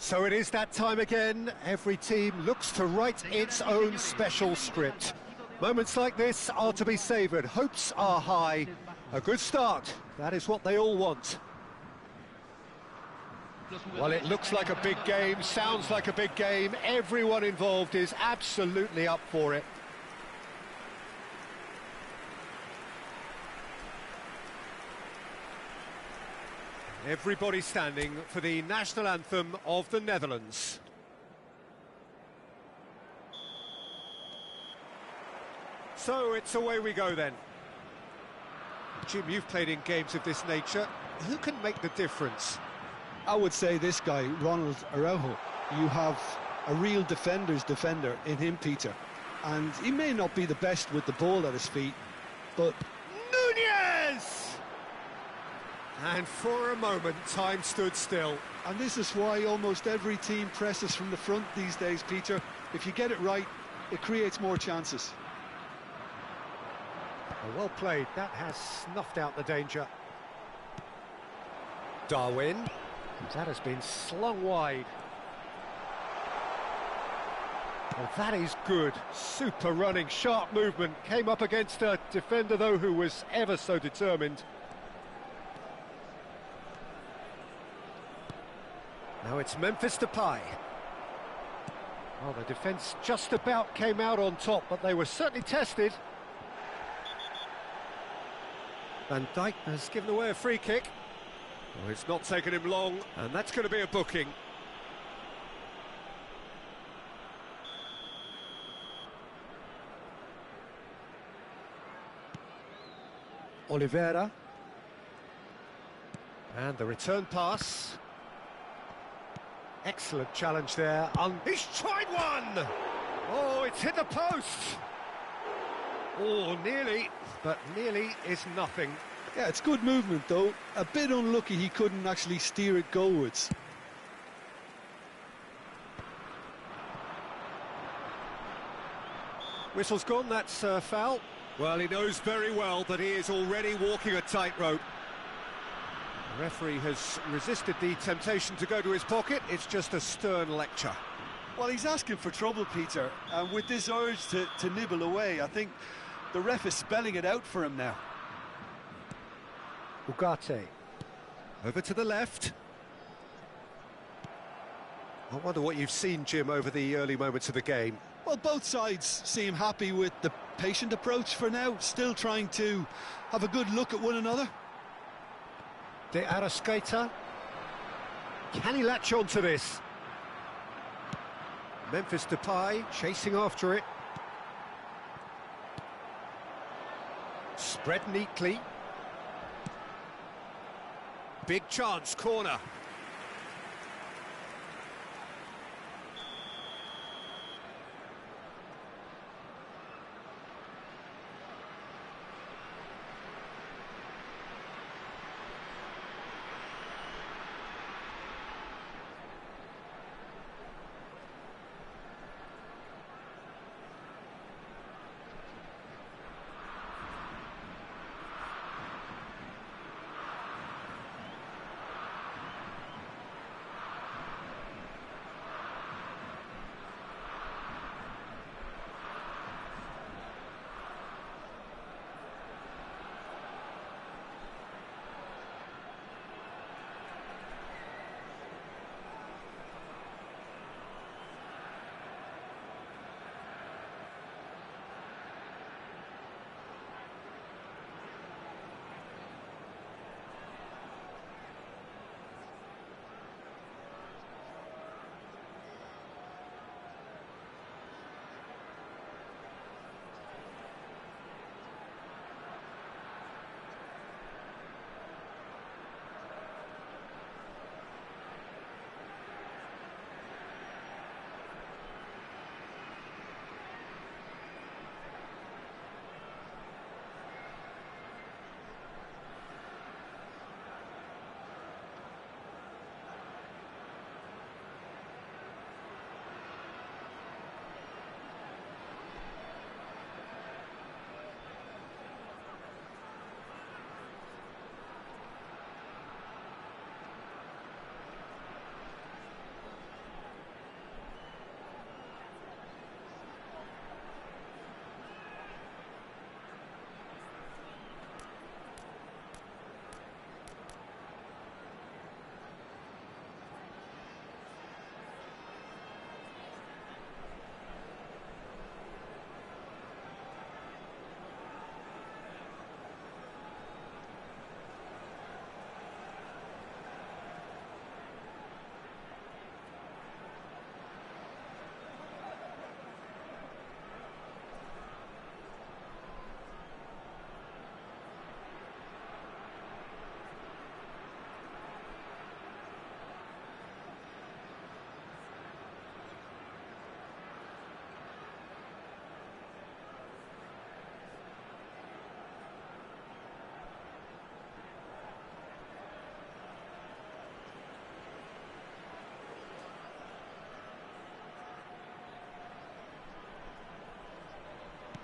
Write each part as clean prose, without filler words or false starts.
So it is that time again. Every team looks to write its own special script. Moments like this are to be savoured. Hopes are high. A good start. That is what they all want. Well, it looks like a big game, sounds like a big game. Everyone involved is absolutely up for it. Everybody standing for the national anthem of the Netherlands. So it's away we go then. Jim, you've played in games of this nature. Who can make the difference? I would say this guy, Ronald Araujo. You have a real defender's defender in him, Peter. And he may not be the best with the ball at his feet, but... Nunez! And for a moment, time stood still. And this is why almost every team presses from the front these days, Peter. If you get it right, it creates more chances. Well played. That has snuffed out the danger. Darwin. That has been slung wide. Well, that is good. Super running, sharp movement. Came up against a defender, though, who was ever so determined. Now it's Memphis Depay. Well, the defence just about came out on top, but they were certainly tested. Van Dijk has given away a free kick. Well, it's not taken him long, and that's going to be a booking. Oliveira. And the return pass. Excellent challenge there. He's tried one! Oh, it's hit the post! Oh, nearly, but nearly is nothing. Yeah, it's good movement, though. A bit unlucky he couldn't actually steer it goalwards. Whistle's gone, that's foul. Well, he knows very well that he is already walking a tightrope. The referee has resisted the temptation to go to his pocket. It's just a stern lecture. Well, he's asking for trouble, Peter, and with this urge to nibble away, I think the ref is spelling it out for him now. Ugarte. Over to the left. I wonder what you've seen, Jim, over the early moments of the game. Well, both sides seem happy with the patient approach for now, still trying to have a good look at one another. De Arrascaeta. Can he latch on to this? Memphis Depay chasing after it. Spread neatly. Big chance, corner.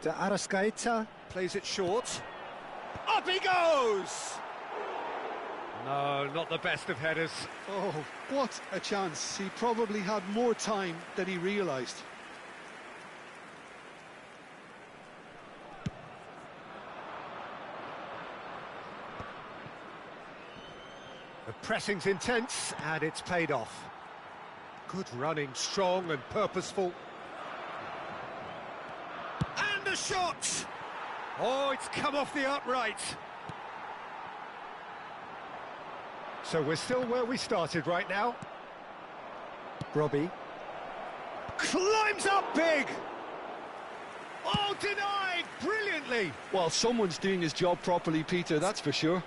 De Arrascaeta plays it short. Up he goes! No, not the best of headers. Oh, what a chance. He probably had more time than he realised. The pressing's intense, and it's paid off. Good running, strong and purposeful. And a shot! Oh, it's come off the upright. So we're still where we started right now. Robbie. Climbs up big! Oh, denied! Brilliantly! Well, someone's doing his job properly, Peter, that's for sure.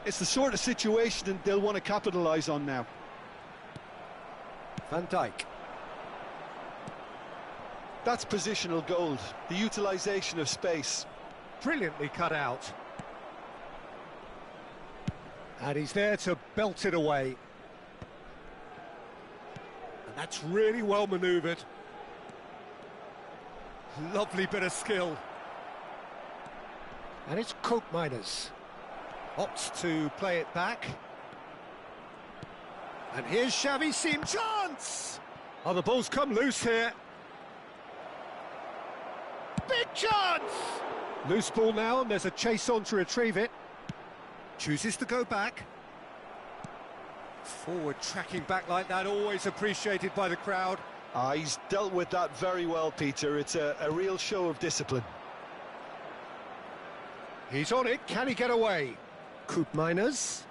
It's the sort of situation they'll want to capitalise on now. Van Dijk. That's positional gold, the utilisation of space. Brilliantly cut out. And he's there to belt it away. And that's really well manoeuvred. Lovely bit of skill. And it's Koopmeiners. Opts to play it back. And here's Xavi Sim. Chance! Oh, the ball's come loose here. Big chance! Loose ball now, and there's a chase on to retrieve it. Chooses to go back. Forward tracking back like that, always appreciated by the crowd. He's dealt with that very well, Peter. It's a real show of discipline. He's on it, can he get away? Koopmeiners.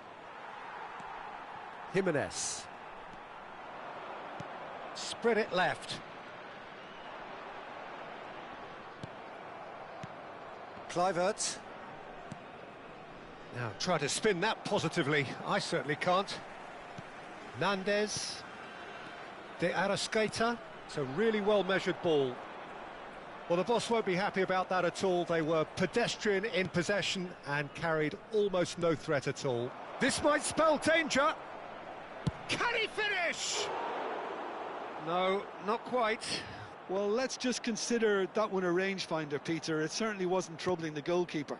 Jimenez. Spread it left. Kluivert. Now try to spin that positively. I certainly can't. Nandez. De Arrascaeta. It's a really well-measured ball. Well, the boss won't be happy about that at all. They were pedestrian in possession and carried almost no threat at all. This might spell danger. Can he finish? No, not quite. Well, let's just consider that one a rangefinder, Peter. It certainly wasn't troubling the goalkeeper.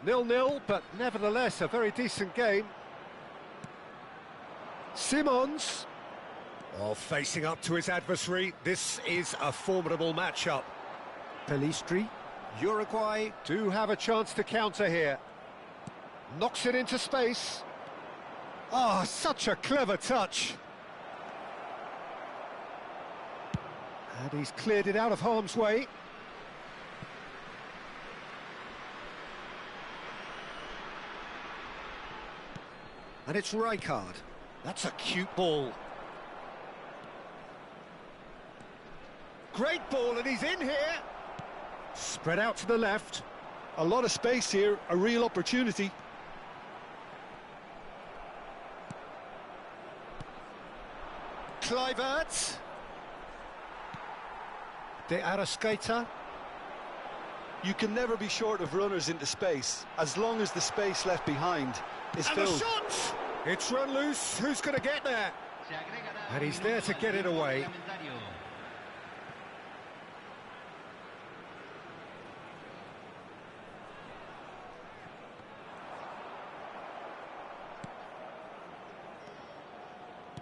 Nil-nil, but nevertheless a very decent game. Simons. Oh, facing up to his adversary. This is a formidable matchup. Pelistri. Uruguay do have a chance to counter here. Knocks it into space. Oh, such a clever touch. And he's cleared it out of harm's way. And it's Rijkaard. That's a cute ball. Great ball, and he's in here. Spread out to the left. A lot of space here, a real opportunity. Kluivert. De Arrascaeta. You can never be short of runners into space, as long as the space left behind is filled. And the shot! It's run loose. Who's going to get there? And he's there to get it away.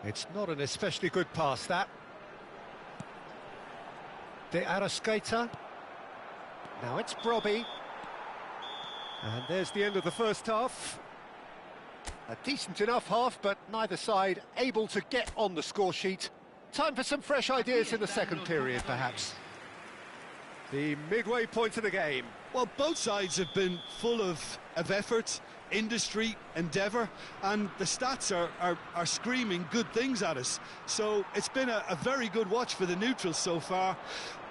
It's not an especially good pass, that. De Arrascaeta. Now it's Brobby. And there's the end of the first half. A decent enough half, but neither side able to get on the score sheet. Time for some fresh ideas in the second period, perhaps. The midway point of the game. Well, both sides have been full of effort, industry, endeavour, and the stats are screaming good things at us. So it's been a very good watch for the neutrals so far,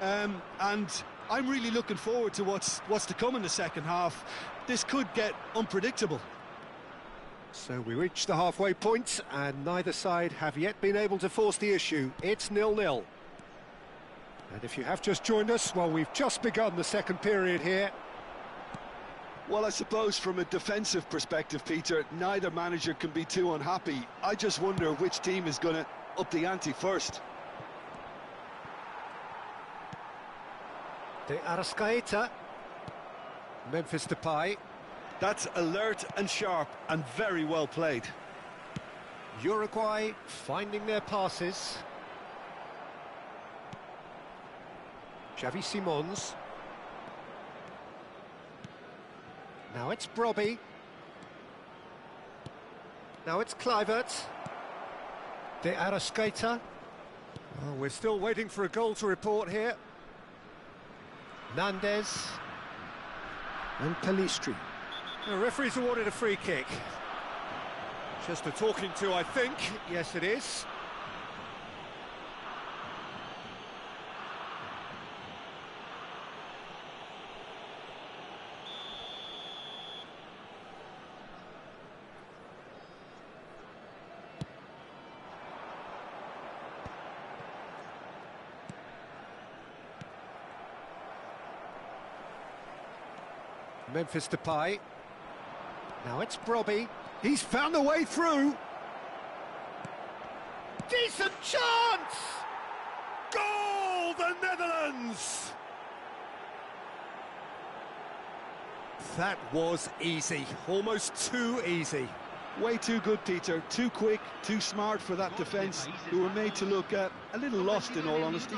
and I'm really looking forward to what's to come in the second half. This could get unpredictable. So we reach the halfway point, and neither side have yet been able to force the issue. It's 0-0. And if you have just joined us, well, we've just begun the second period here. Well, I suppose from a defensive perspective, Peter, neither manager can be too unhappy. I just wonder which team is going to up the ante first. De Arrascaeta. Memphis Depay. That's alert and sharp and very well played. Uruguay finding their passes. Xavi Simons. Now it's Brobby. Now it's Kluivert. De Arrascaeta. Well, we're still waiting for a goal to report here. Nandez. And Pelistri. The referee's awarded a free kick. Just a talking to, I think. Yes, it is. Memphis Depay. Now it's Brobby. He's found a way through. Decent chance! Goal, the Netherlands! That was easy, almost too easy. Way too good, Peter. Too quick, too smart for that defence, who were made to look a little lost, in all honesty.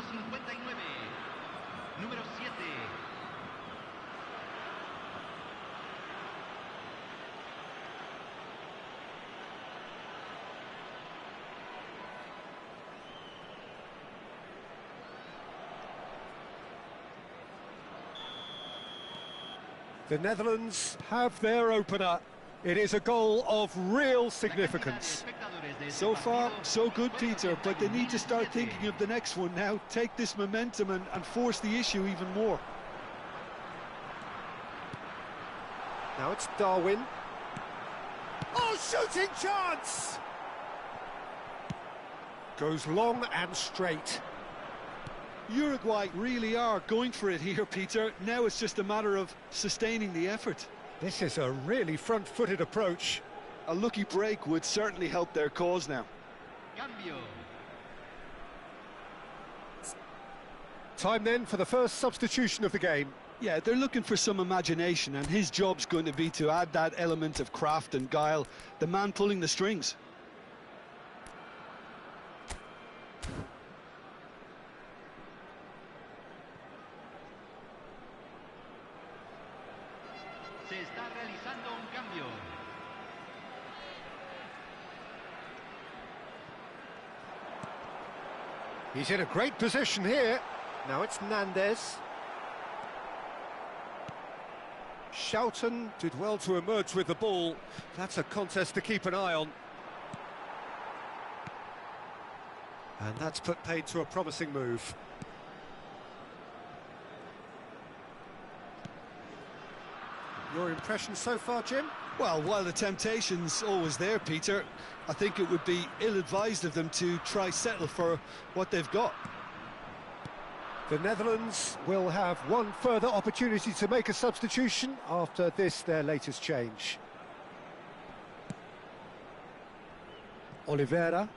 The Netherlands have their opener. It is a goal of real significance. So far, so good, Peter, but they need to start thinking of the next one now. Take this momentum and force the issue even more. Now it's Darwin. Oh, shooting chance! Goes long and straight. Uruguay really are going for it here, Peter. Now it's just a matter of sustaining the effort. This is a really front-footed approach. A lucky break would certainly help their cause now. Time then for the first substitution of the game. Yeah, they're looking for some imagination, and his job's going to be to add that element of craft and guile, the man pulling the strings. Se está realizando un cambio. He's in a great position here. Now it's Nandez. Schouten did well to emerge with the ball. That's a contest to keep an eye on. And that's put paid to a promising move. Your impression so far, Jim? Well, while the temptation's always there, Peter, I think it would be ill-advised of them to try settle for what they've got. The Netherlands will have one further opportunity to make a substitution after this, their latest change. Oliveira.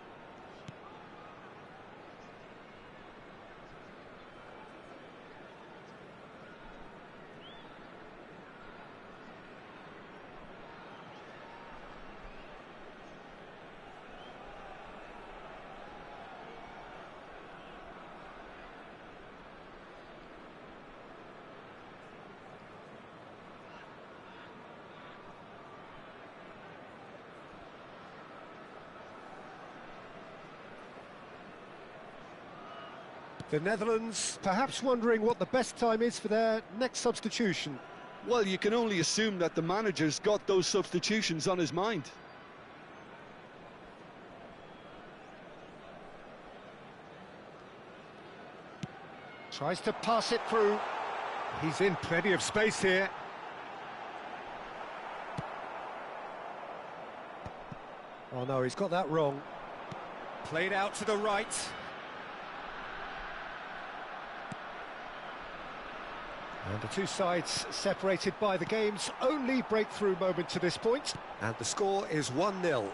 The Netherlands perhaps wondering what the best time is for their next substitution. Well, you can only assume that the manager's got those substitutions on his mind. Tries to pass it through. He's in plenty of space here. Oh no, he's got that wrong. Played out to the right. And the two sides separated by the game's only breakthrough moment to this point. And the score is 1-0.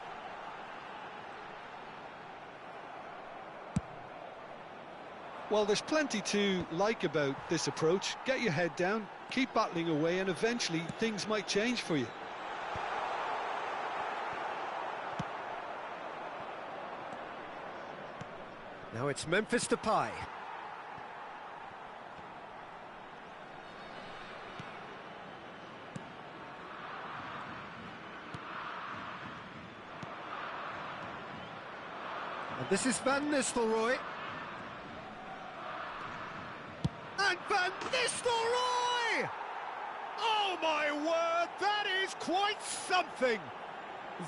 Well, there's plenty to like about this approach. Get your head down, keep battling away, and eventually things might change for you. Now it's Memphis Depay. And this is Van Nistelrooy. And Van Nistelrooy! Oh my word, that is quite something!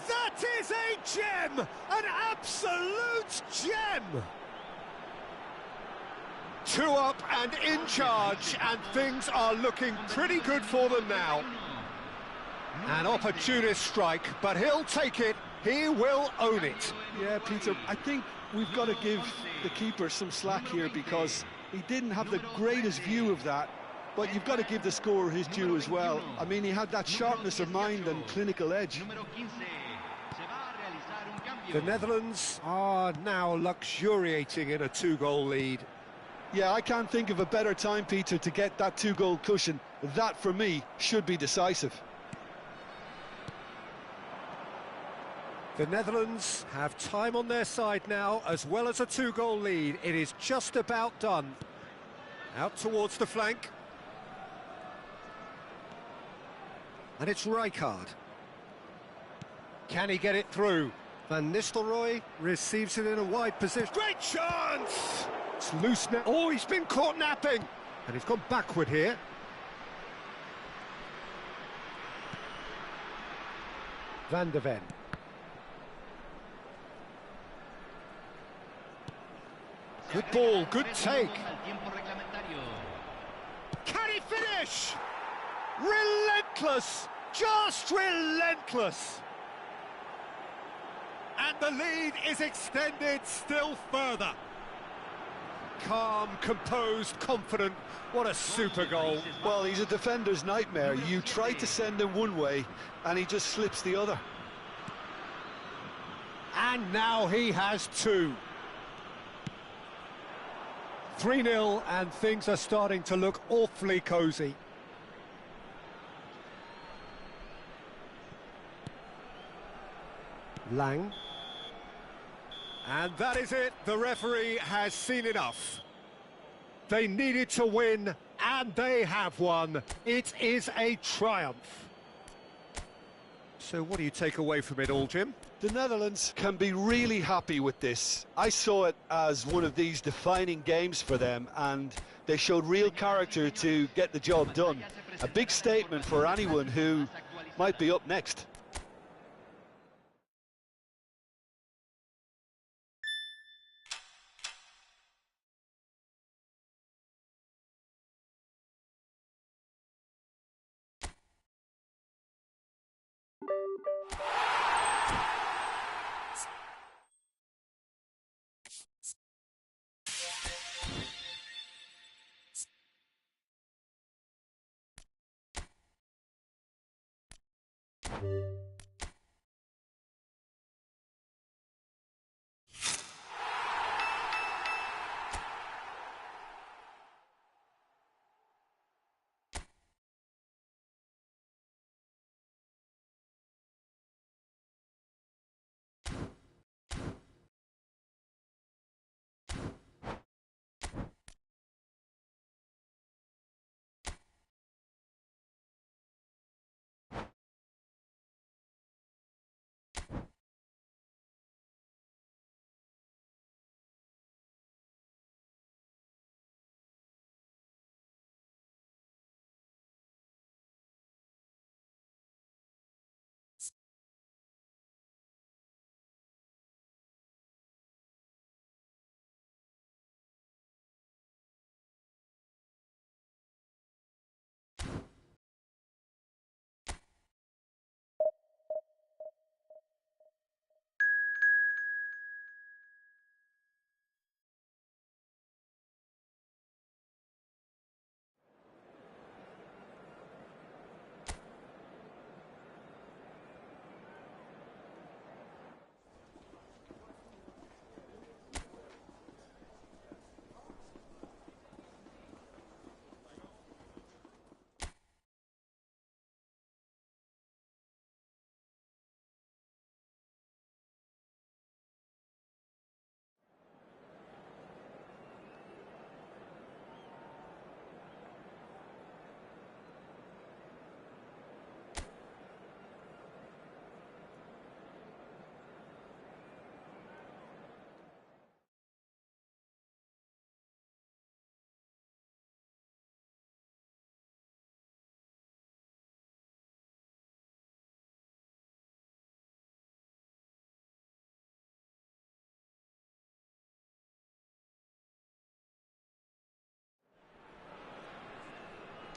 That is a gem! An absolute gem! 2 up and in charge, and things are looking pretty good for them now. An opportunist strike, but he'll take it, he will own it. Yeah, Peter, I think we've got to give the keeper some slack here because he didn't have the greatest view of that, but you've got to give the scorer his due as well. I mean, he had that sharpness of mind and clinical edge. The Netherlands are now luxuriating in a 2-goal lead. Yeah, I can't think of a better time, Peter, to get that 2-goal cushion. That, for me, should be decisive. The Netherlands have time on their side now, as well as a 2-goal lead. It is just about done. Out towards the flank. And it's Rijkaard. Can he get it through? Van Nistelrooy receives it in a wide position. Great chance! It's loose now. Oh, he's been caught napping. And he's gone backward here. Van de Ven. Good ball, good take. Can he finish? Relentless, just relentless. And the lead is extended still further. Calm, composed, confident. What a super goal. Well, he's a defender's nightmare. You try to send him one way, and he just slips the other. And now he has 2. 3-0, and things are starting to look awfully cosy. Lang. And that is it. The referee has seen enough. They needed to win, and they have won. It is a triumph. So what do you take away from it all, Jim? The Netherlands can be really happy with this. I saw it as one of these defining games for them, and they showed real character to get the job done. A big statement for anyone who might be up next.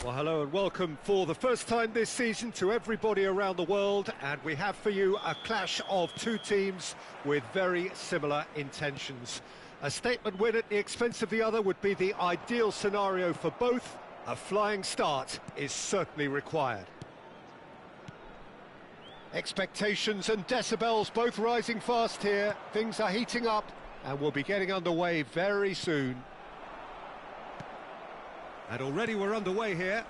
Well, hello and welcome for the first time this season to everybody around the world, and we have for you a clash of two teams with very similar intentions. A statement win at the expense of the other would be the ideal scenario for both. A flying start is certainly required. Expectations and decibels both rising fast here. Things are heating up and we'll be getting underway very soon. And already we're underway here.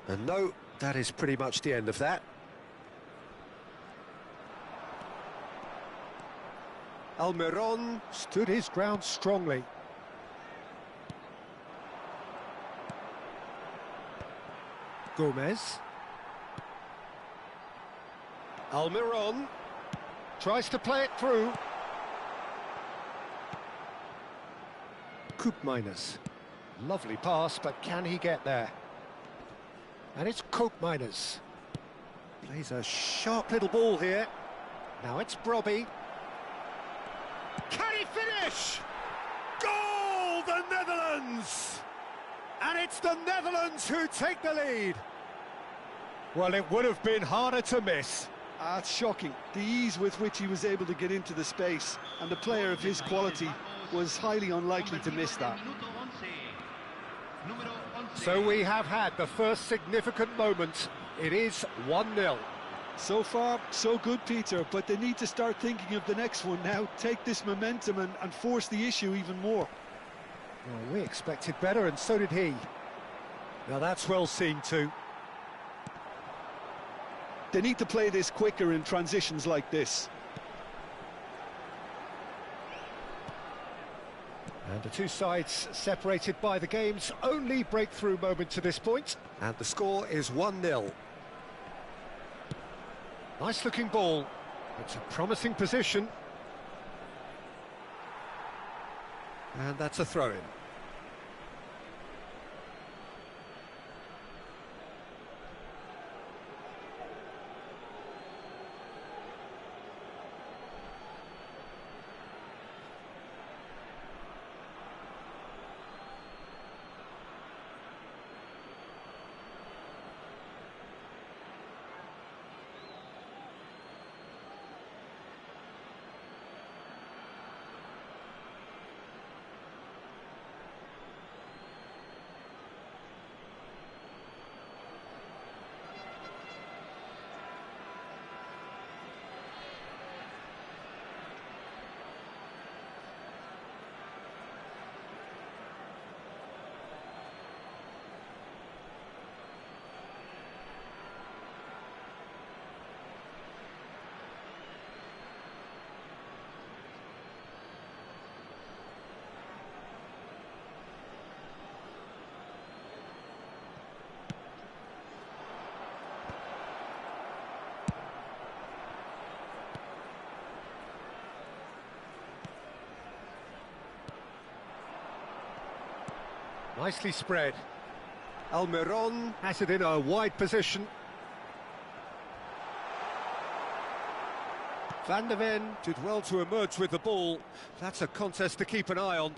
And no, that is pretty much the end of that. Almiron stood his ground strongly. Gomez. Almiron tries to play it through. Koopmeiners. Lovely pass, but can he get there? And it's Koopmeiners. Plays a sharp little ball here. Now it's Brobby. Can he finish? Goal, the Netherlands! And it's the Netherlands who take the lead. Well, it would have been harder to miss. It's shocking, the ease with which he was able to get into the space, and the player of his quality was highly unlikely to miss that. So we have had the first significant moment. It is 1-0. So far, so good, Peter, but they need to start thinking of the next one now, take this momentum and force the issue even more. Well, we expected better, and so did he. Now that's well seen too. They need to play this quicker in transitions like this. And the two sides separated by the game's only breakthrough moment to this point. And the score is 1-0. Nice looking ball. It's a promising position. And that's a throw-in. Nicely spread. Almiron has it in a wide position. Van der Ven did well to emerge with the ball. That's a contest to keep an eye on.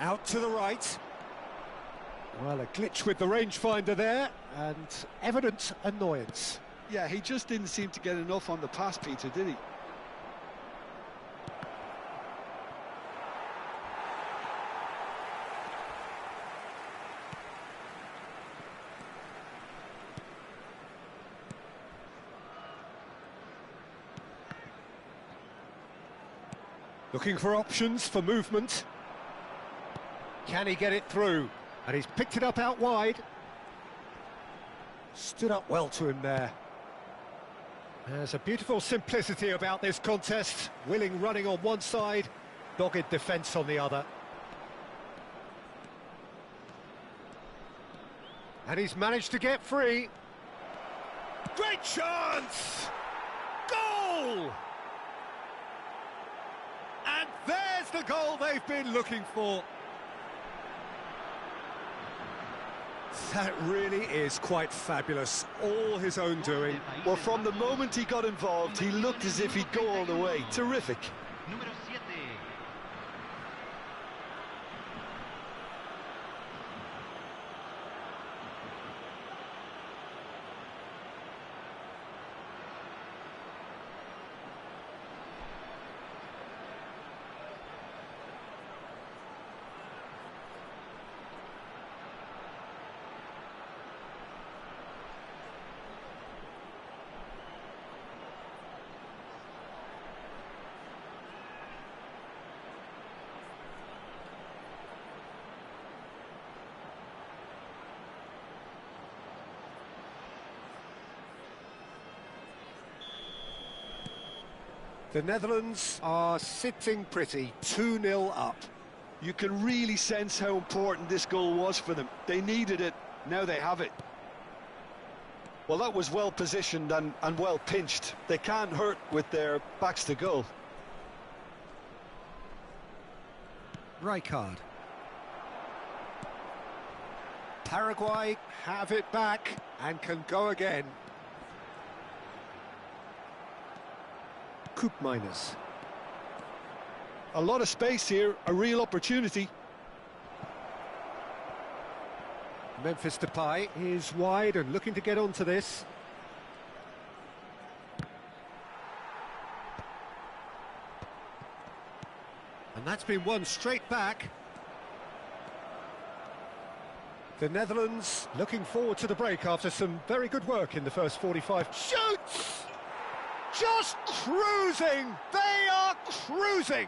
Out to the right. Well, a glitch with the rangefinder there, and evident annoyance. Yeah, he just didn't seem to get enough on the pass, Peter, did he? Looking for options for movement. Can he get it through? And he's picked it up out wide. Stood up well to him there. There's a beautiful simplicity about this contest. Willing running on one side, dogged defence on the other. And he's managed to get free. Great chance! Goal! And there's the goal they've been looking for. That really is quite fabulous. All his own doing. Well, from the moment he got involved, he looked as if he'd go all the way. Terrific. Número 7. The Netherlands are sitting pretty, 2-0 up. You can really sense how important this goal was for them. They needed it, now they have it. Well, that was well positioned and well pinched. They can't hurt with their backs to goal. Rijkaard. Paraguay have it back and can go again. Koopmeiners. A lot of space here, a real opportunity. Memphis Depay is wide and looking to get onto this. And that's been won straight back. The Netherlands looking forward to the break after some very good work in the first 45. Shoots! Just cruising! They are cruising!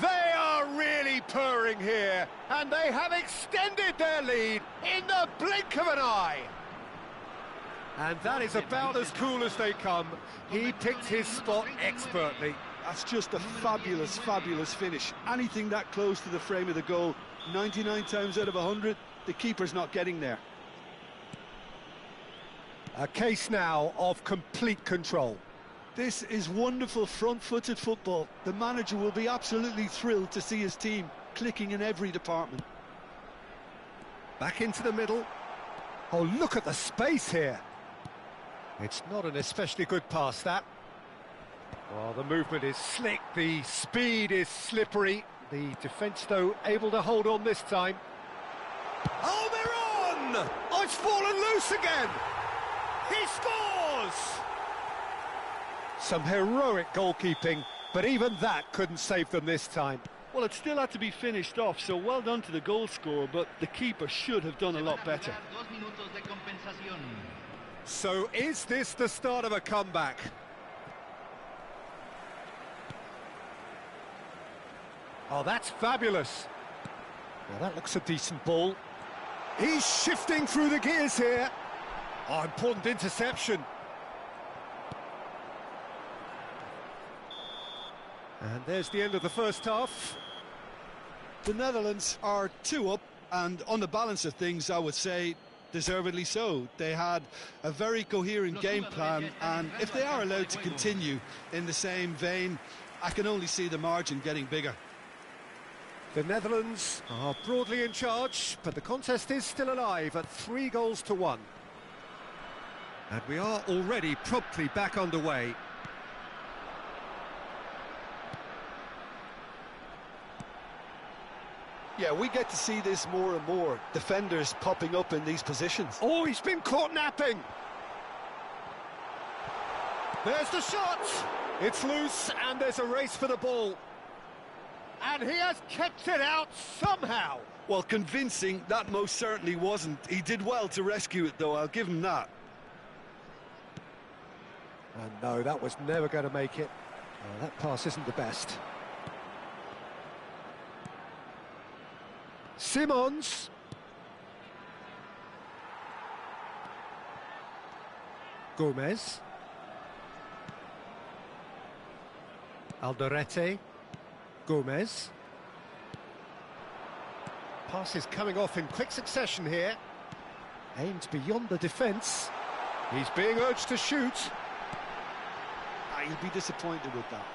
They are really purring here, and they have extended their lead in the blink of an eye. And that is about as cool as they come. He picked his spot expertly. That's just a fabulous, fabulous finish. Anything that close to the frame of the goal, 99 times out of 100, the keeper's not getting there. A case now of complete control. This is wonderful front-footed football. The manager will be absolutely thrilled to see his team clicking in every department. Back into the middle. Oh, look at the space here. It's not an especially good pass, that. Well, the movement is slick, the speed is slippery. The defence, though, able to hold on this time. Oh, they're on! Oh, it's fallen loose again! He scores! Some heroic goalkeeping, but even that couldn't save them this time. Well, it still had to be finished off, so well done to the goal scorer, but the keeper should have done a lot better. So is this the start of a comeback? Oh, that's fabulous. Well, that looks a decent ball. He's shifting through the gears here. Oh, important interception. And there's the end of the first half. The Netherlands are 2 up, and on the balance of things, I would say deservedly so. They had a very coherent game plan, and if they are allowed to continue in the same vein, I can only see the margin getting bigger. The Netherlands are broadly in charge, but the contest is still alive at 3-1. And we are already promptly back underway. Yeah, we get to see this more and more. Defenders popping up in these positions. Oh, he's been caught napping. There's the shot. It's loose, and there's a race for the ball. And he has kept it out somehow. Well, convincing, that most certainly wasn't. He did well to rescue it, though, I'll give him that. And no, that was never going to make it. Oh, that pass isn't the best. Simons. Gomez. Alderete. Gomez. Passes coming off in quick succession here. Aimed beyond the defence. He's being urged to shoot. He'll be disappointed with that.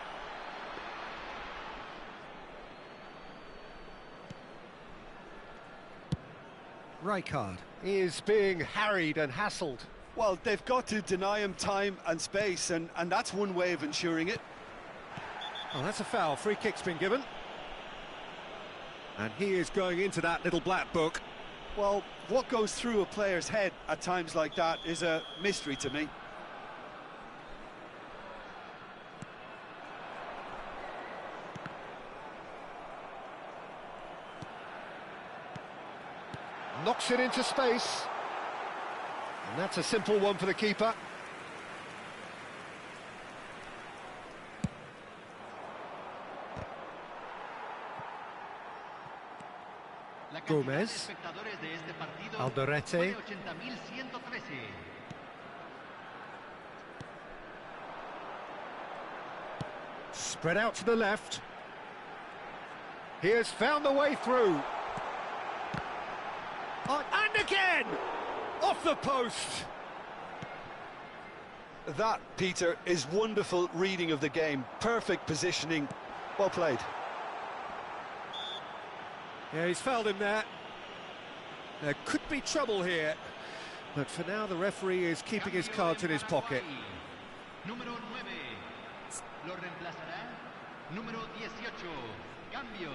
Rijkaard is being harried and hassled. Well, they've got to deny him time and space, and that's one way of ensuring it. Oh, that's a foul. Free kick's been given. And he is going into that little black book. Well, what goes through a player's head at times like that is a mystery to me. Knocks it into space. And that's a simple one for the keeper. Gomez. Alderete. Spread out to the left. He has found the way through. Oh, and again! Off the post! That, Peter, is wonderful reading of the game. Perfect positioning. Well played. Yeah, he's fouled him there. There could be trouble here. But for now, the referee is keeping his cards in his pocket. Número 9. Lo reemplazará. Número 18. Cambio.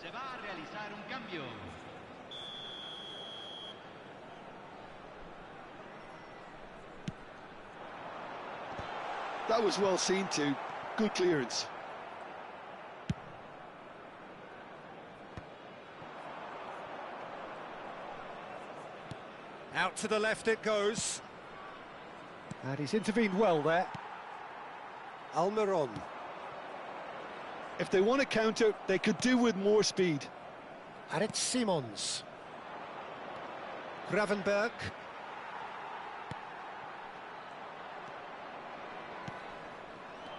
Se va a realizar un cambio. That was well seen too. Good clearance. Out to the left it goes. And he's intervened well there. Almiron. If they want to counter, they could do with more speed. And it's Simons. Gravenberg.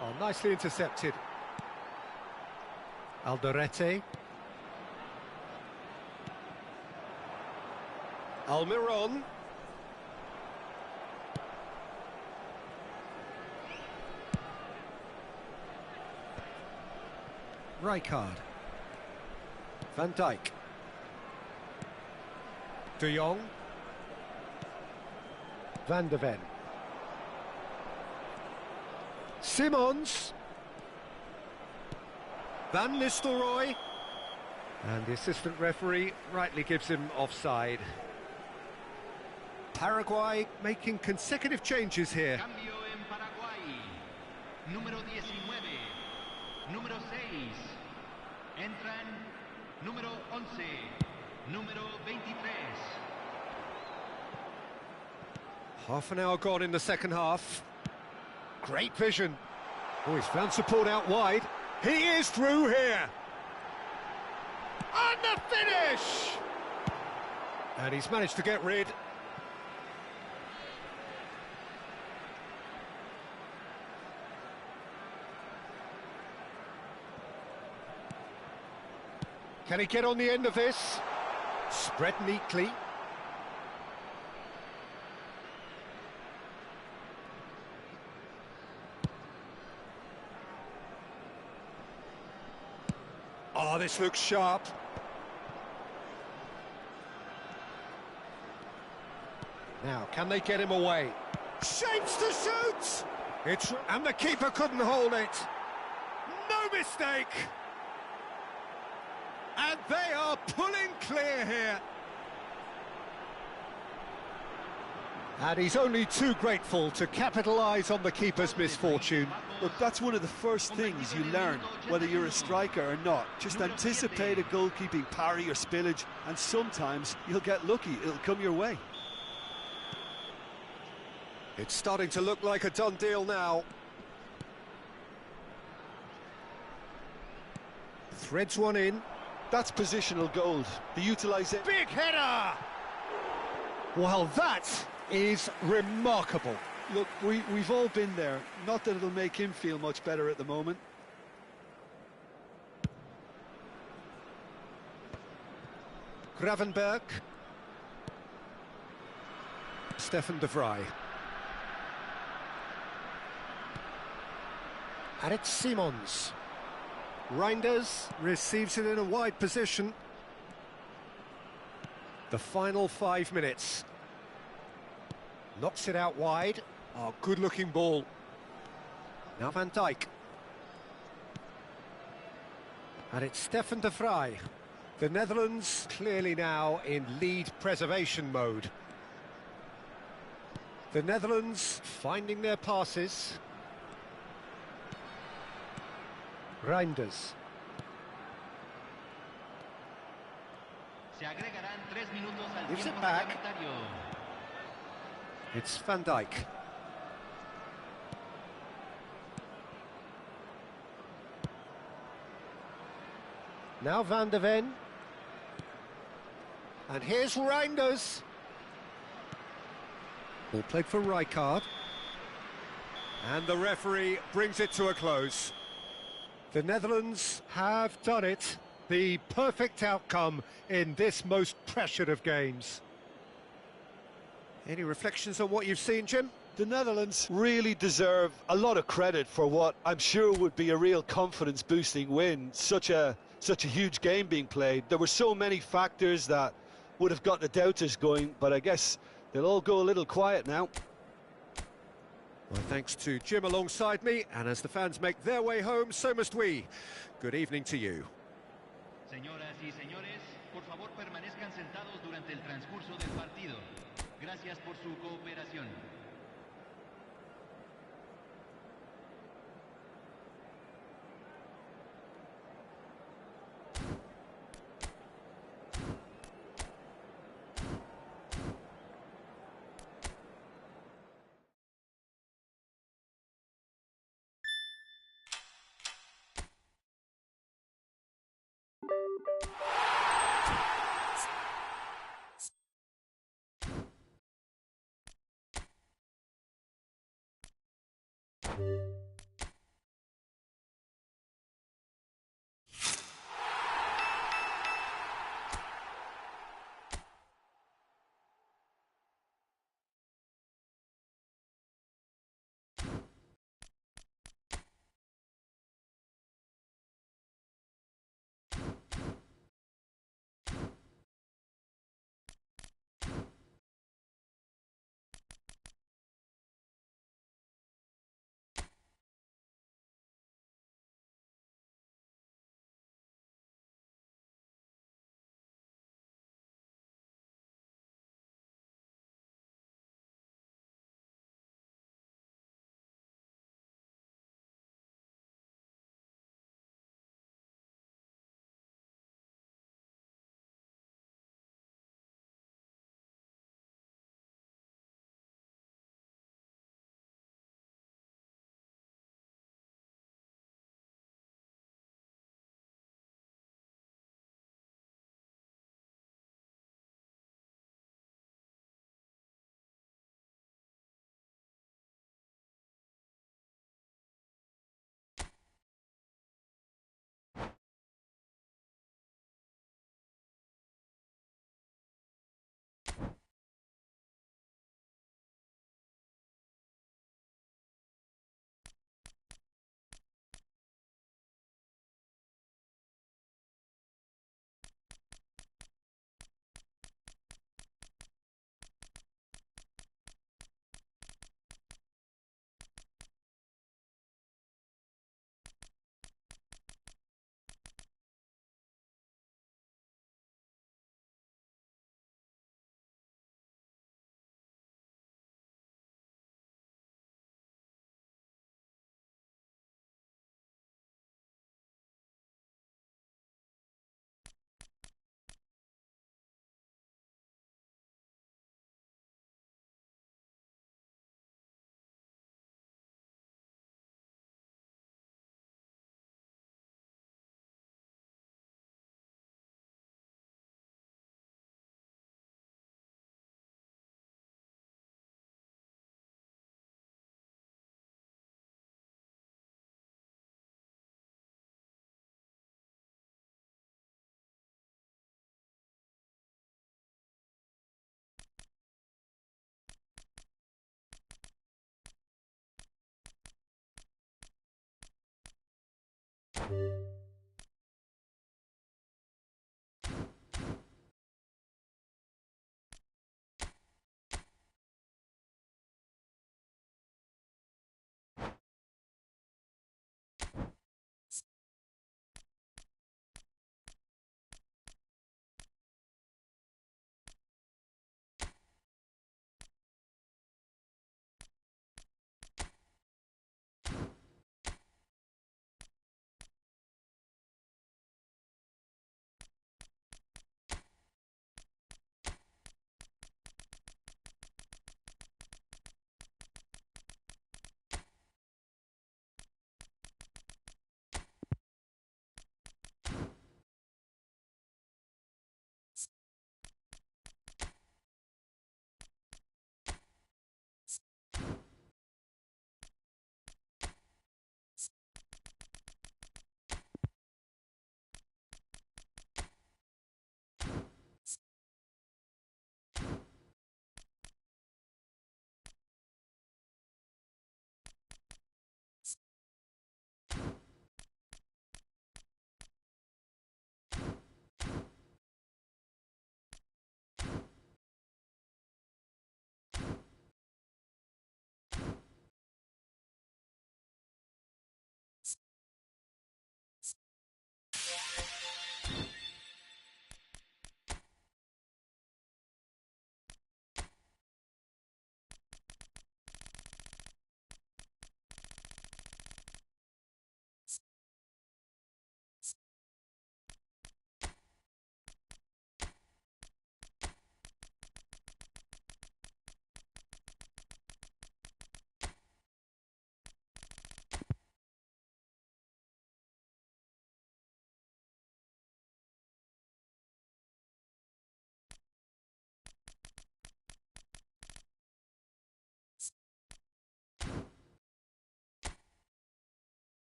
Oh, nicely intercepted. Alderete. Almiron. Rijkaard. Van Dijk. De Jong. Van de Ven. Simons. Van Nistelrooy. And the assistant referee rightly gives him offside. Paraguay making consecutive changes here. Cambio en Paraguay. Número 19. Número 6. Entran número 11. Número 23. Half an hour gone in the second half. Great vision. Oh, he's found support out wide. He is through here. And the finish! And he's managed to get rid. Can he get on the end of this? Spread neatly. Oh, this looks sharp. Now, can they get him away? Shapes to shoot! And the keeper couldn't hold it. No mistake! And they are pulling clear here. And he's only too grateful to capitalise on the keeper's misfortune. Look, that's one of the first things you learn, whether you're a striker or not. Just anticipate a goalkeeping parry or spillage, and sometimes you'll get lucky, it'll come your way. It's starting to look like a done deal now. Threads one in. That's positional gold. The utilisation. Big header! Well, that is remarkable. Look, we've all been there. Not that it'll make him feel much better at the moment. Gravenberg. Stefan de Vrij. And it's Simons. Reinders receives it in a wide position. The final 5 minutes. Knocks it out wide. Oh, good-looking ball. Now Van Dijk. And it's Stefan de Vrij. The Netherlands clearly now in lead preservation mode. The Netherlands finding their passes. Reinders. Gives it back. It's Van Dijk. Now Van de Ven. And here's Reinders. Ball played for Rijkaard. And the referee brings it to a close. The Netherlands have done it. The perfect outcome in this most pressured of games. Any reflections on what you've seen, Jim? The Netherlands really deserve a lot of credit for what I'm sure would be a real confidence-boosting win. Such a huge game being played. There were so many factors that would have got the doubters going, but I guess they'll all go a little quiet now. Well, thanks to Jim alongside me, and as the fans make their way home, so must we. Good evening to you. Señoras y señores, por favor permanezcan sentados durante el transcurso del partido. Gracias por su cooperación.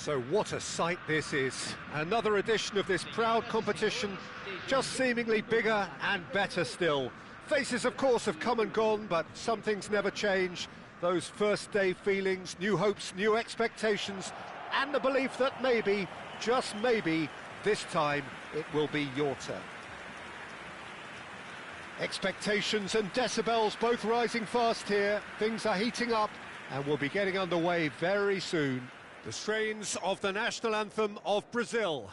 So what a sight this is. Another edition of this proud competition, just seemingly bigger and better still. Faces, of course, have come and gone, but some things never change. Those first day feelings, new hopes, new expectations, and the belief that maybe, just maybe, this time it will be your turn. Expectations and decibels both rising fast here. Things are heating up and we'll be getting underway very soon. The strains of the national anthem of Brazil.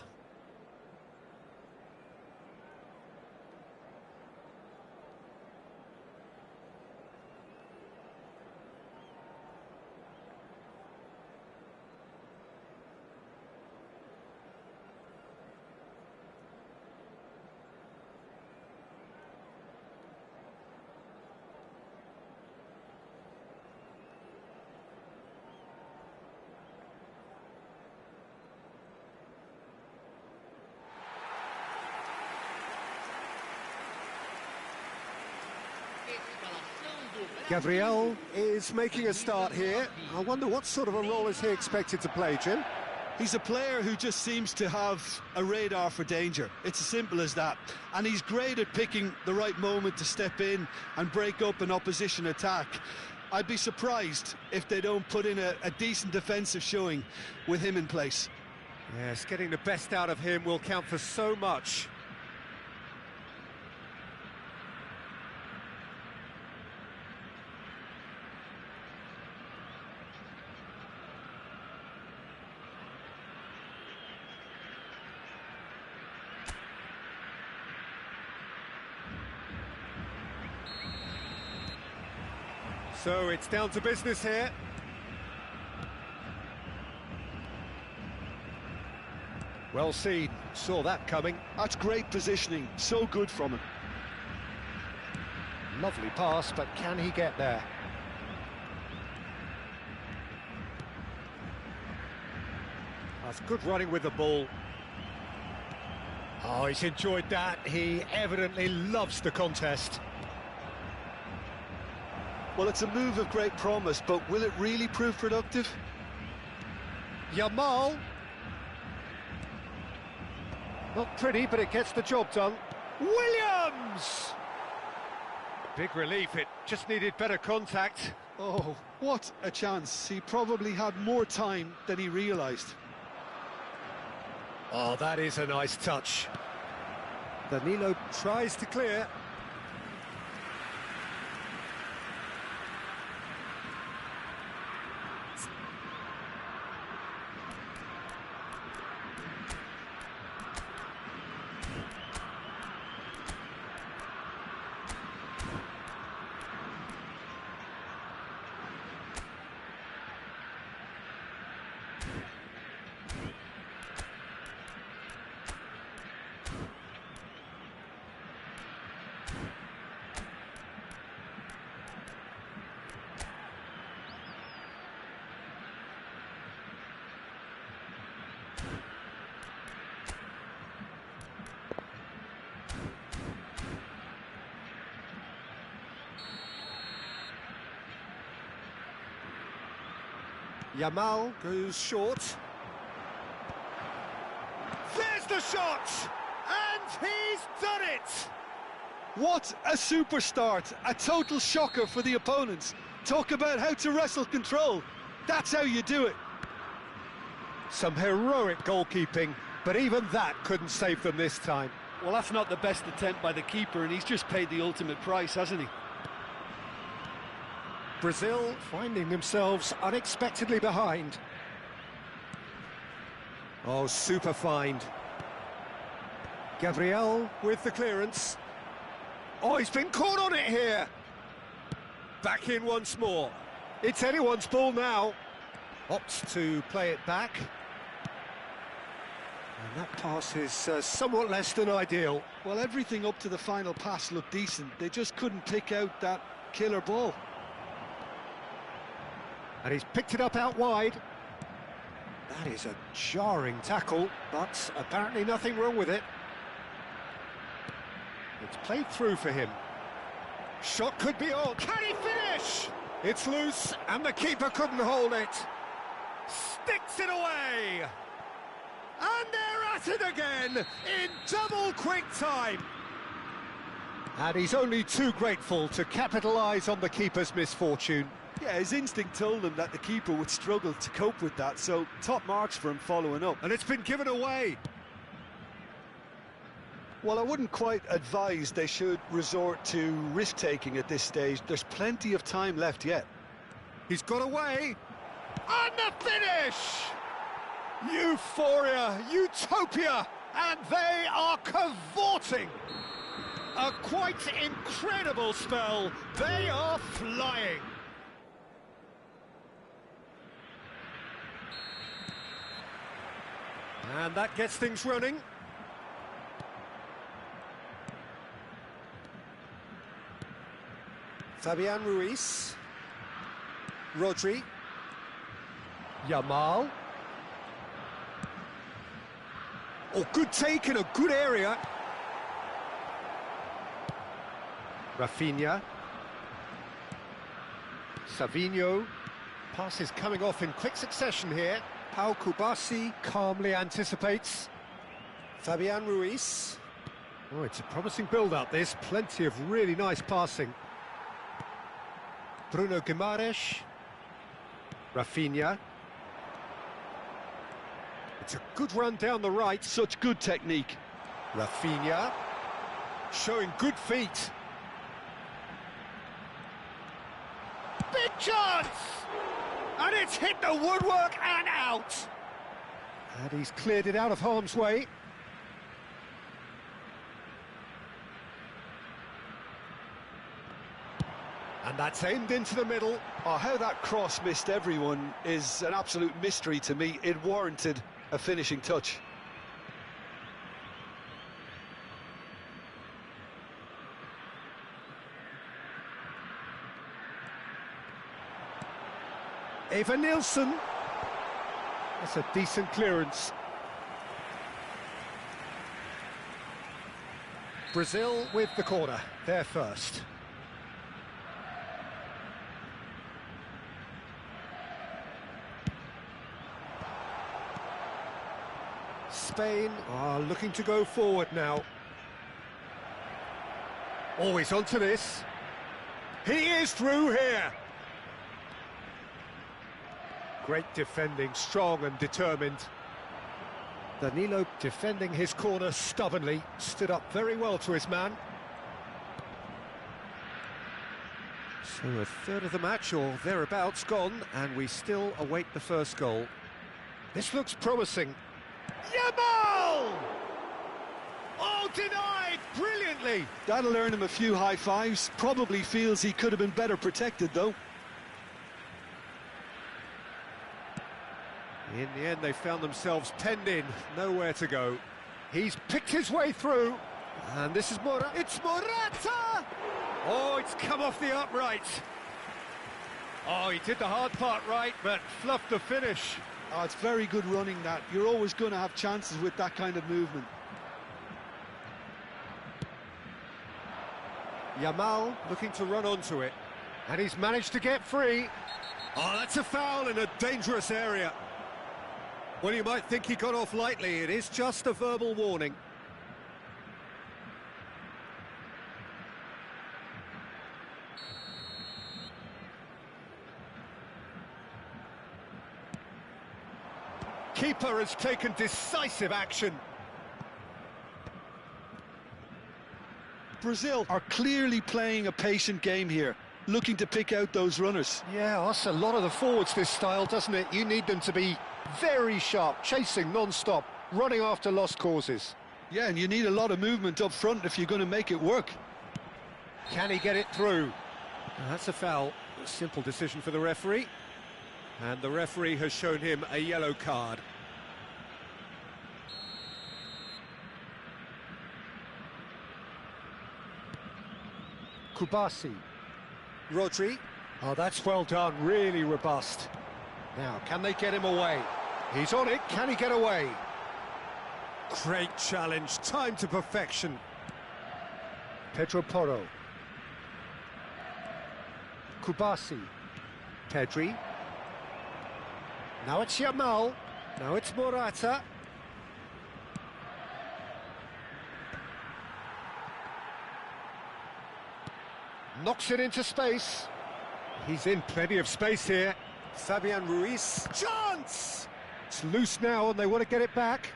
Gabriel is making a start here. I wonder what sort of a role is he expected to play, Jim? He's a player who just seems to have a radar for danger. It's as simple as that. And he's great at picking the right moment to step in and break up an opposition attack. I'd be surprised if they don't put in a decent defensive showing with him in place. Yes, getting the best out of him will count for so much. So it's down to business here. Well seen, saw that coming. That's great positioning, so good from him. Lovely pass, but can he get there? That's good running with the ball. Oh, he's enjoyed that. He evidently loves the contest. Well, it's a move of great promise, but will it really prove productive? Yamal. Not pretty, but it gets the job done. Williams! Big relief, it just needed better contact. Oh, what a chance. He probably had more time than he realised. Oh, that is a nice touch. Danilo tries to clear. Yamal goes short. There's the shot! And he's done it! What a super start! A total shocker for the opponents. Talk about how to wrestle control. That's how you do it. Some heroic goalkeeping, but even that couldn't save them this time. Well, that's not the best attempt by the keeper, and he's just paid the ultimate price, hasn't he? Brazil finding themselves unexpectedly behind. Oh, super find. Gabriel with the clearance. Oh, he's been caught on it here. Back in once more. It's anyone's ball now. Opts to play it back. And that pass is somewhat less than ideal. Well, everything up to the final pass looked decent. They just couldn't pick out that killer ball. And he's picked it up out wide. That is a jarring tackle, but apparently nothing wrong with it. It's played through for him. Shot could be on. Can he finish? It's loose, and the keeper couldn't hold it. Sticks it away. And they're at it again in double quick time. And he's only too grateful to capitalise on the keeper's misfortune. Yeah, his instinct told him that the keeper would struggle to cope with that, so top marks for him following up. And it's been given away. Well, I wouldn't quite advise they should resort to risk-taking at this stage. There's plenty of time left yet. He's got away. And the finish! Euphoria, utopia, and they are cavorting. A quite incredible spell. They are flying. And that gets things running. Fabian Ruiz. Rodri. Yamal. Oh, good take in a good area. Rafinha. Savinho. Pass is coming off in quick succession here. Pau Kubasi calmly anticipates. Fabian Ruiz. Oh, it's a promising build-up, this. Plenty of really nice passing. Bruno Guimaraes. Rafinha. It's a good run down the right. Such good technique. Rafinha. Showing good feet. Big chance! And it's hit the woodwork and out. And he's cleared it out of harm's way. And that's aimed into the middle. Oh, how that cross missed everyone is an absolute mystery to me. It warranted a finishing touch. Eva Nilsson. That's a decent clearance. Brazil with the corner, they're first. Spain are looking to go forward now. Always onto this. He is through here. Great defending, strong and determined. Danilo defending his corner stubbornly, stood up very well to his man. So a third of the match or thereabouts gone, and we still await the first goal. This looks promising. Yamal! Oh, denied brilliantly! That'll earn him a few high fives. Probably feels he could have been better protected, though. In the end, they found themselves penned in, nowhere to go. He's picked his way through, and this is it's Morata! Oh, it's come off the upright. Oh, he did the hard part right, but fluffed the finish. Oh, it's very good running, that. You're always going to have chances with that kind of movement. Yamal looking to run onto it, and he's managed to get free. Oh, that's a foul in a dangerous area. Well, you might think he got off lightly. It is just a verbal warning. Keeper has taken decisive action. Brazil are clearly playing a patient game here, looking to pick out those runners. Yeah, that's a lot of the forwards, this style, doesn't it? You need them to be very sharp, chasing non-stop, running after lost causes. Yeah, and you need a lot of movement up front if you're going to make it work. Can he get it through? That's a foul. A simple decision for the referee. And the referee has shown him a yellow card. Kubasi. Rodri. Oh, that's well done, really robust. Now, can they get him away? He's on it, can he get away? Great challenge, time to perfection. Pedro Porro. Kubasi. Pedri. Now it's Yamal. Now it's Morata. Knocks it into space. He's in plenty of space here. Fabian Ruiz. Chance! It's loose now and they want to get it back.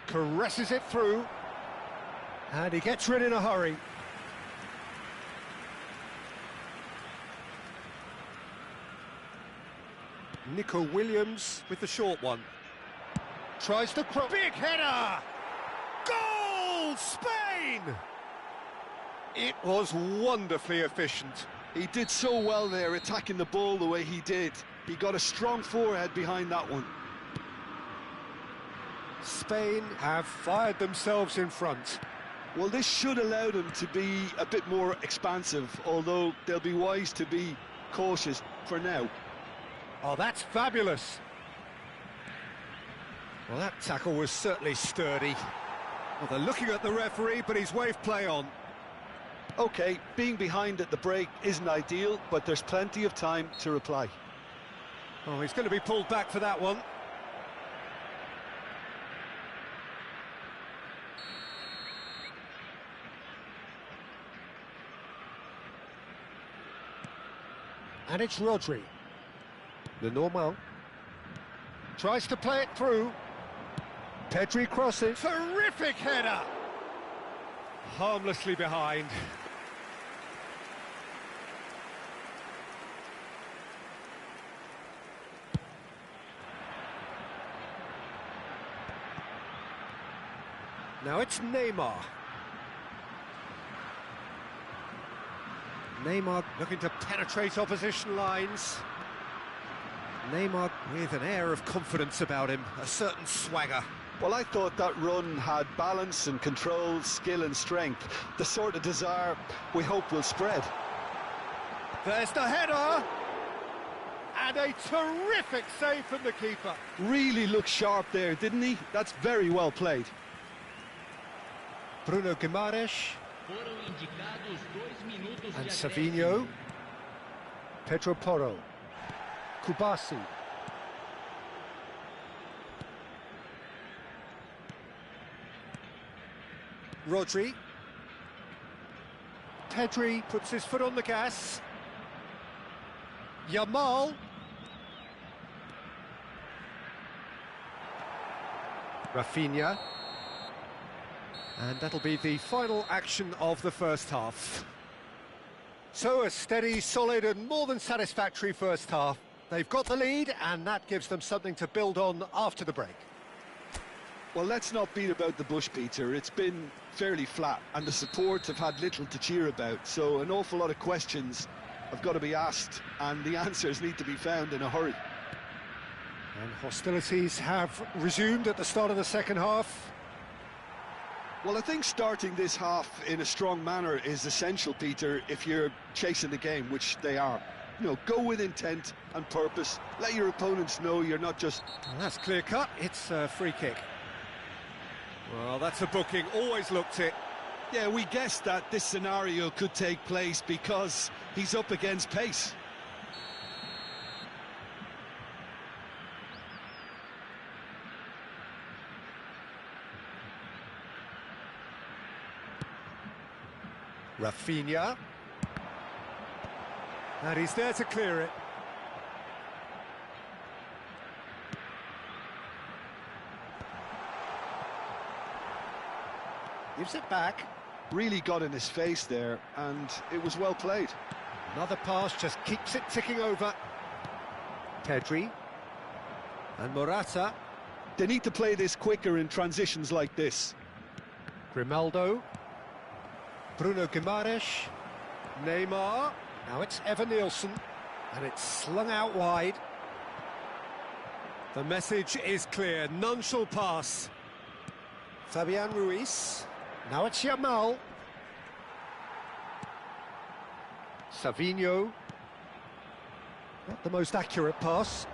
Caresses it through. And he gets rid in a hurry. Nico Williams with the short one. Tries to cross. Big header! Goal! Spain! It was wonderfully efficient. He did so well there, attacking the ball the way he did. He got a strong forehead behind that one. Spain have fired themselves in front. Well, this should allow them to be a bit more expansive, although they'll be wise to be cautious for now. Oh, that's fabulous. Well, that tackle was certainly sturdy. Well, they're looking at the referee, but he's waved play on. OK, being behind at the break isn't ideal, but there's plenty of time to reply. Oh, he's going to be pulled back for that one. And it's Rodri. The normal. Tries to play it through. Pedri crosses. Terrific header! Harmlessly behind. Now it's Neymar. Neymar looking to penetrate opposition lines. Neymar with an air of confidence about him, a certain swagger. Well, I thought that run had balance and control, skill and strength, the sort of desire we hope will spread. There's the header! And a terrific save from the keeper. Really looked sharp there, didn't he? That's very well played. Bruno Guimaraes. Foram indicados 2 minutos And de Savinho. acréscimo. Pedro Porro. Kubasi. Rodri. Pedri puts his foot on the gas. Yamal. Rafinha. And that'll be the final action of the first half. So a steady, solid and more than satisfactory first half. They've got the lead and that gives them something to build on after the break. Well, let's not beat about the bush, Peter. It's been fairly flat and the support have had little to cheer about. So an awful lot of questions have got to be asked and the answers need to be found in a hurry. And hostilities have resumed at the start of the second half. Well, I think starting this half in a strong manner is essential, Peter, if you're chasing the game, which they are. You know, go with intent and purpose. Let your opponents know you're not just... Well, that's clear cut. It's a free kick. Well, that's a booking. Always looked it. Yeah, we guessed that this scenario could take place because he's up against pace. Rafinha. And he's there to clear it. Gives it back. Really got in his face there, and it was well played. Another pass just keeps it ticking over. Pedri. And Morata. They need to play this quicker in transitions like this. Grimaldo. Bruno Guimaraes. Neymar. Now it's Evan Nielsen. And it's slung out wide. The message is clear. None shall pass. Fabian Ruiz. Now it's Yamal. Savinho. Not the most accurate pass.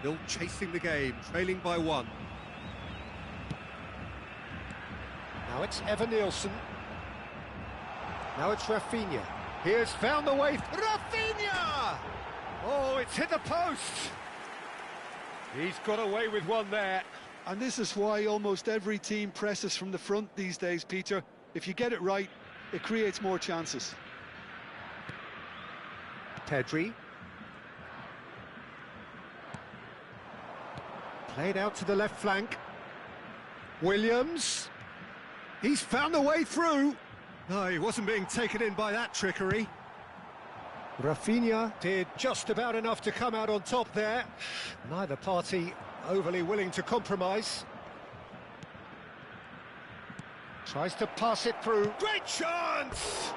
Still chasing the game, trailing by 1. Now it's Evan Nielsen. Now it's Rafinha. Here's found the way. Rafinha! Oh, it's hit the post. He's got away with one there. And this is why almost every team presses from the front these days, Peter. If you get it right, it creates more chances. Pedri. Played out to the left flank. Williams. He's found a way through. No, he wasn't being taken in by that trickery. Rafinha did just about enough to come out on top there. Neither party overly willing to compromise. Tries to pass it through. Great chance!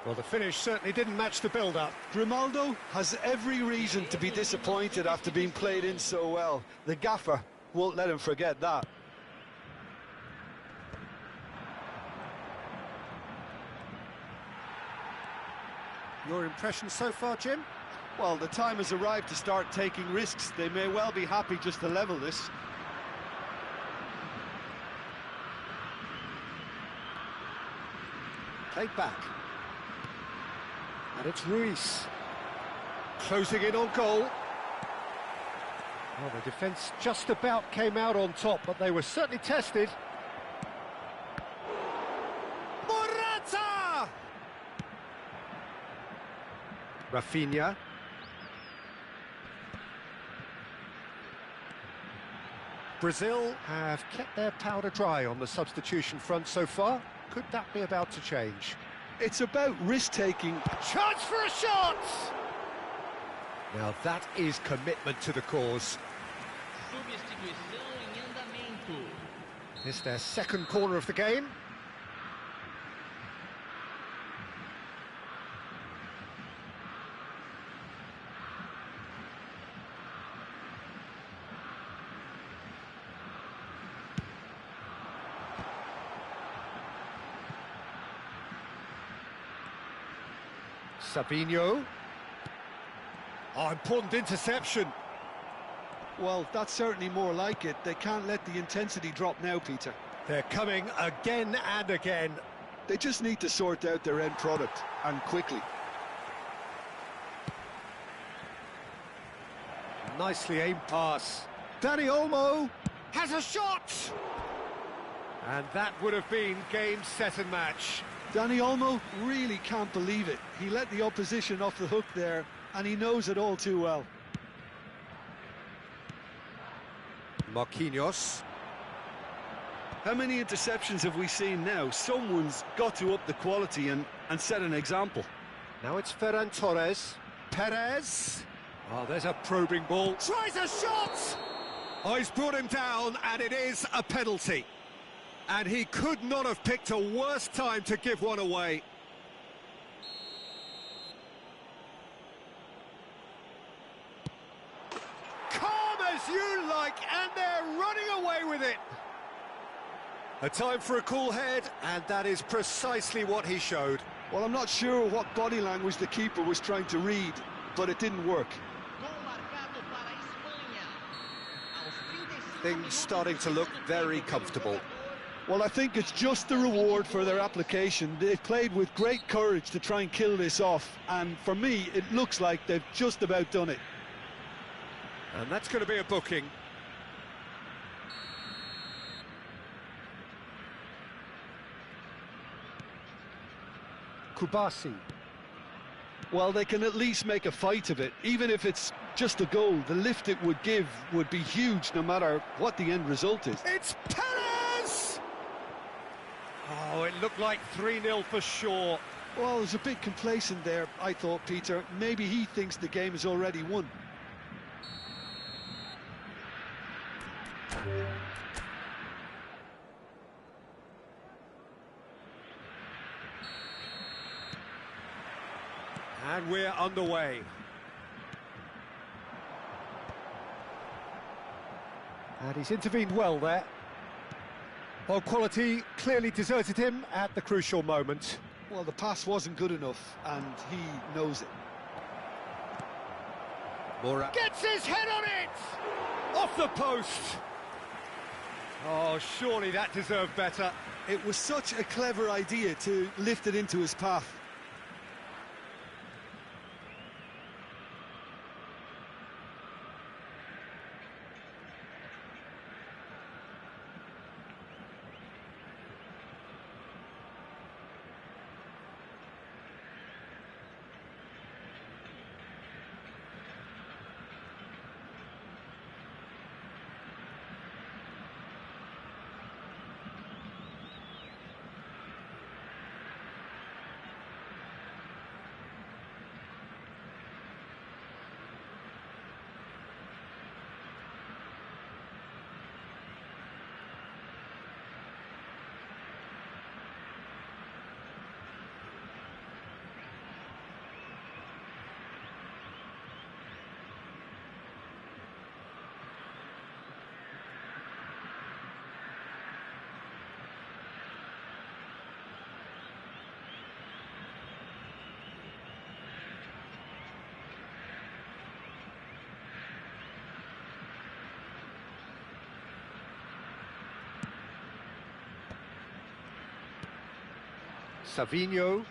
Well, the finish certainly didn't match the build-up. Grimaldo has every reason to be disappointed after being played in so well. The gaffer won't let him forget that. Your impression so far, Jim? Well, the time has arrived to start taking risks. They may well be happy just to level this. Played back. And it's Ruiz. Closing in on goal. Well, the defence just about came out on top, but they were certainly tested. Morata! Rafinha. Brazil have kept their powder dry on the substitution front so far. Could that be about to change? It's about risk-taking. Chance for a shot! Now that is commitment to the cause. Substituição em andamento. It's their second corner of the game. Savinho. Oh, important interception. Well, that's certainly more like it. They can't let the intensity drop now, Peter. They're coming again and again. They just need to sort out their end product, and quickly. Nicely aimed pass. Dani Olmo has a shot! And that would have been game, set and match. Dani Olmo really can't believe it. He let the opposition off the hook there, and he knows it all too well. Marquinhos. How many interceptions have we seen now? Someone's got to up the quality and set an example. Now it's Ferran Torres. Perez. Oh, there's a probing ball. Tries a shot! Oh, he's brought him down, and it is a penalty. And he could not have picked a worse time to give one away. Calm as you like, and they're running away with it. A time for a cool head, and that is precisely what he showed. Well, I'm not sure what body language the keeper was trying to read, but it didn't work. Things starting to look very comfortable. Well, I think it's just the reward for their application. They've played with great courage to try and kill this off, and for me, it looks like they've just about done it. And that's going to be a booking. Kubasi. Well, they can at least make a fight of it. Even if it's just a goal, the lift it would give would be huge no matter what the end result is. It's Perez! Oh, it looked like 3-0 for sure. Well, there's a bit complacent there, I thought, Peter. Maybe he thinks the game is already won. And we're underway. And he's intervened well there. Well, quality clearly deserted him at the crucial moment. Well, the pass wasn't good enough, and he knows it. Mora gets his head on it! Off the post! Oh, surely that deserved better. It was such a clever idea to lift it into his path. Savinho.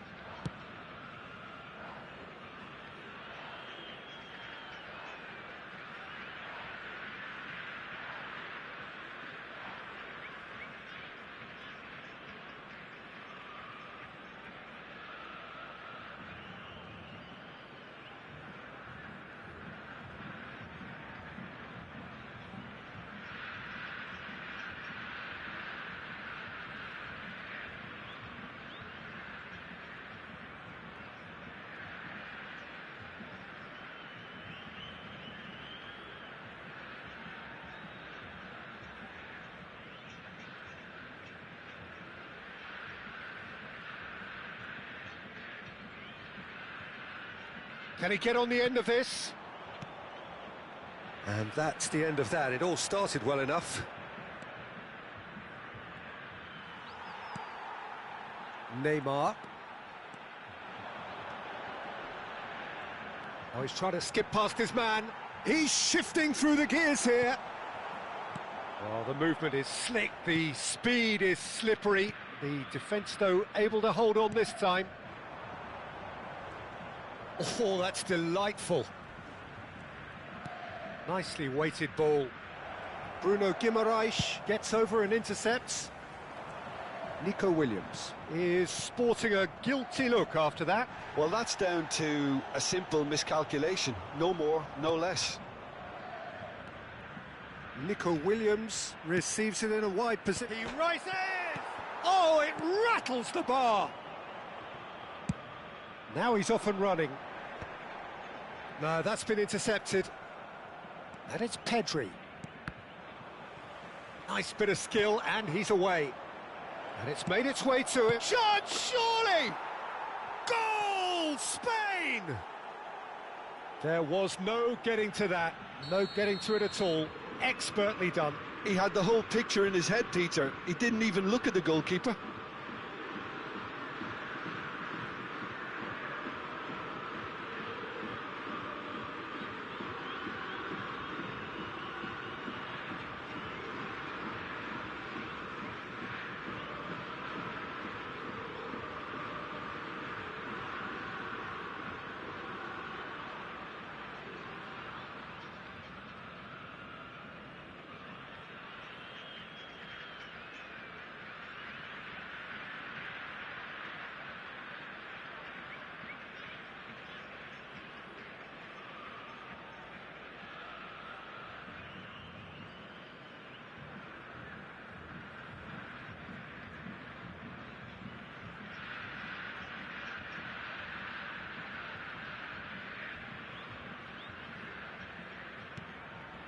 Can he get on the end of this? And that's the end of that. It all started well enough. Neymar. Oh, he's trying to skip past his man. He's shifting through the gears here. Well, the movement is slick, the speed is slippery. The defence, though, able to hold on this time. Oh, that's delightful. Nicely weighted ball. Bruno Guimaraes gets over and intercepts. Nico Williams is sporting a guilty look after that. Well, that's down to a simple miscalculation. No more, no less. Nico Williams receives it in a wide position. He rises! Oh, it rattles the bar! Now he's off and running. No, that's been intercepted. And it's Pedri. Nice bit of skill, and he's away. And it's made its way to him. Shot, surely! Goal, Spain! There was no getting to that. No getting to it at all. Expertly done. He had the whole picture in his head, Peter. He didn't even look at the goalkeeper.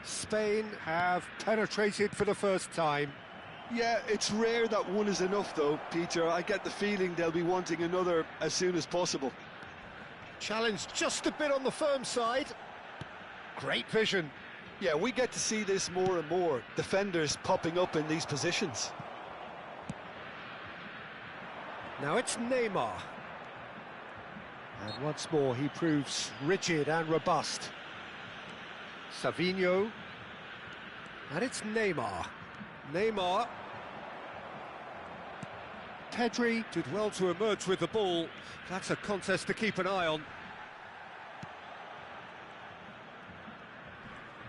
Spain have penetrated for the first time. Yeah, it's rare that one is enough, though, Peter. I get the feeling they'll be wanting another as soon as possible. Challenge just a bit on the firm side. Great vision. Yeah, we get to see this more and more. Defenders popping up in these positions. Now it's Neymar. And once more he proves rigid and robust. Savinho. And it's Neymar. Neymar. Pedri did well to emerge with the ball. That's a contest to keep an eye on.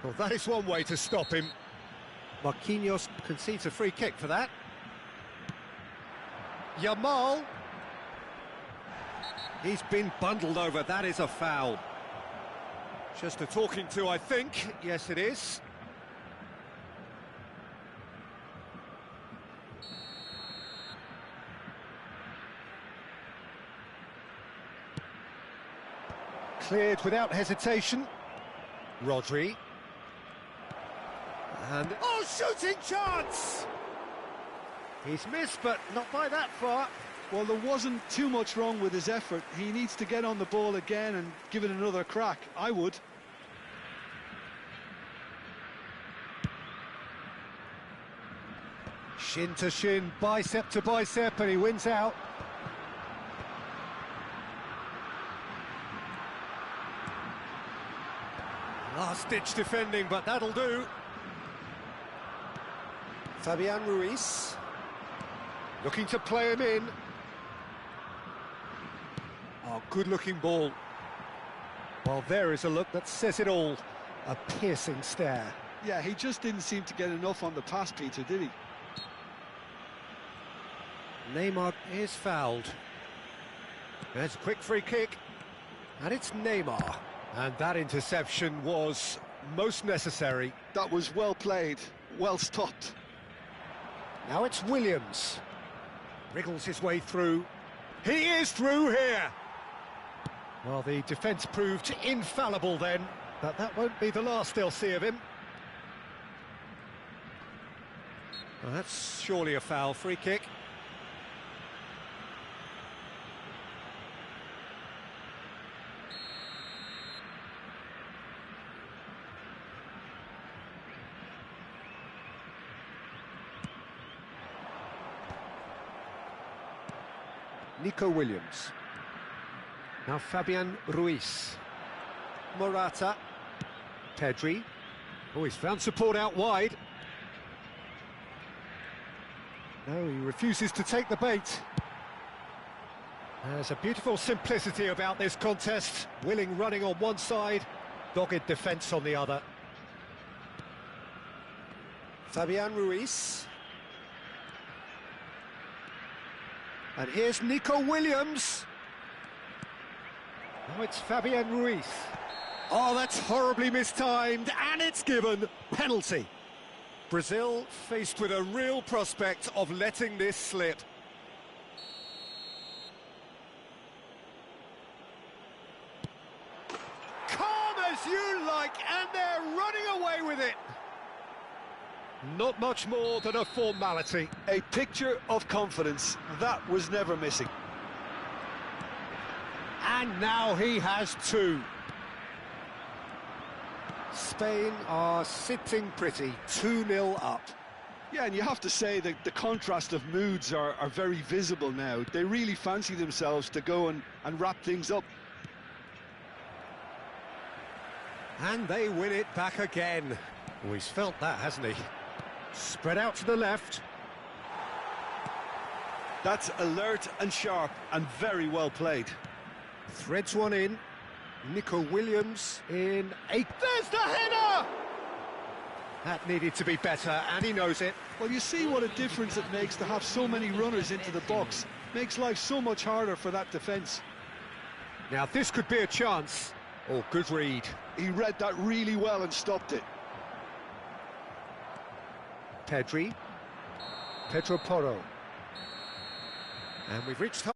Well, that is one way to stop him. Marquinhos concedes a free kick for that. Yamal. He's been bundled over. That is a foul. Just a talking to, I think. Yes, it is. Cleared without hesitation. Rodri. And... oh, shooting chance! He's missed, but not by that far. Well, there wasn't too much wrong with his effort. He needs to get on the ball again and give it another crack. I would. Shin to shin, bicep to bicep, and he wins out. Last-ditch defending, but that'll do. Fabian Ruiz. Looking to play him in. Oh, good-looking ball. Well, there is a look that says it all. A piercing stare. Yeah, he just didn't seem to get enough on the pass, Peter, did he? Neymar is fouled. There's a quick free kick. And it's Neymar. And that interception was most necessary. That was well played, well stopped. Now it's Williams. Wriggles his way through. He is through here! Well, the defence proved infallible then, but that won't be the last they'll see of him. Well, that's surely a foul. Free kick. Nico Williams. Now Fabian Ruiz. Morata. Pedri. Oh, he's found support out wide. No, he refuses to take the bait. There's a beautiful simplicity about this contest. Willing running on one side, dogged defence on the other. Fabian Ruiz. And here's Nico Williams. Now it's Fabian Ruiz. Oh, that's horribly mistimed, and it's given. Penalty. Brazil faced with a real prospect of letting this slip. Calm as you like, and they're running away with it. Not much more than a formality. A picture of confidence. That was never missing. And now he has two. Spain are sitting pretty, 2-0 up. Yeah, and you have to say that the contrast of moods are very visible now. They really fancy themselves to go and wrap things up. And they win it back again. Oh, he's felt that, hasn't he? Spread out to the left. That's alert and sharp and very well played. Threads one in. Nico Williams in eight. There's the header! That needed to be better, and he knows it. Well, you see what a difference it makes to have so many runners into the box. Makes life so much harder for that defence. Now, this could be a chance. Oh, good read. He read that really well and stopped it. Pedro Porro. And we've reached...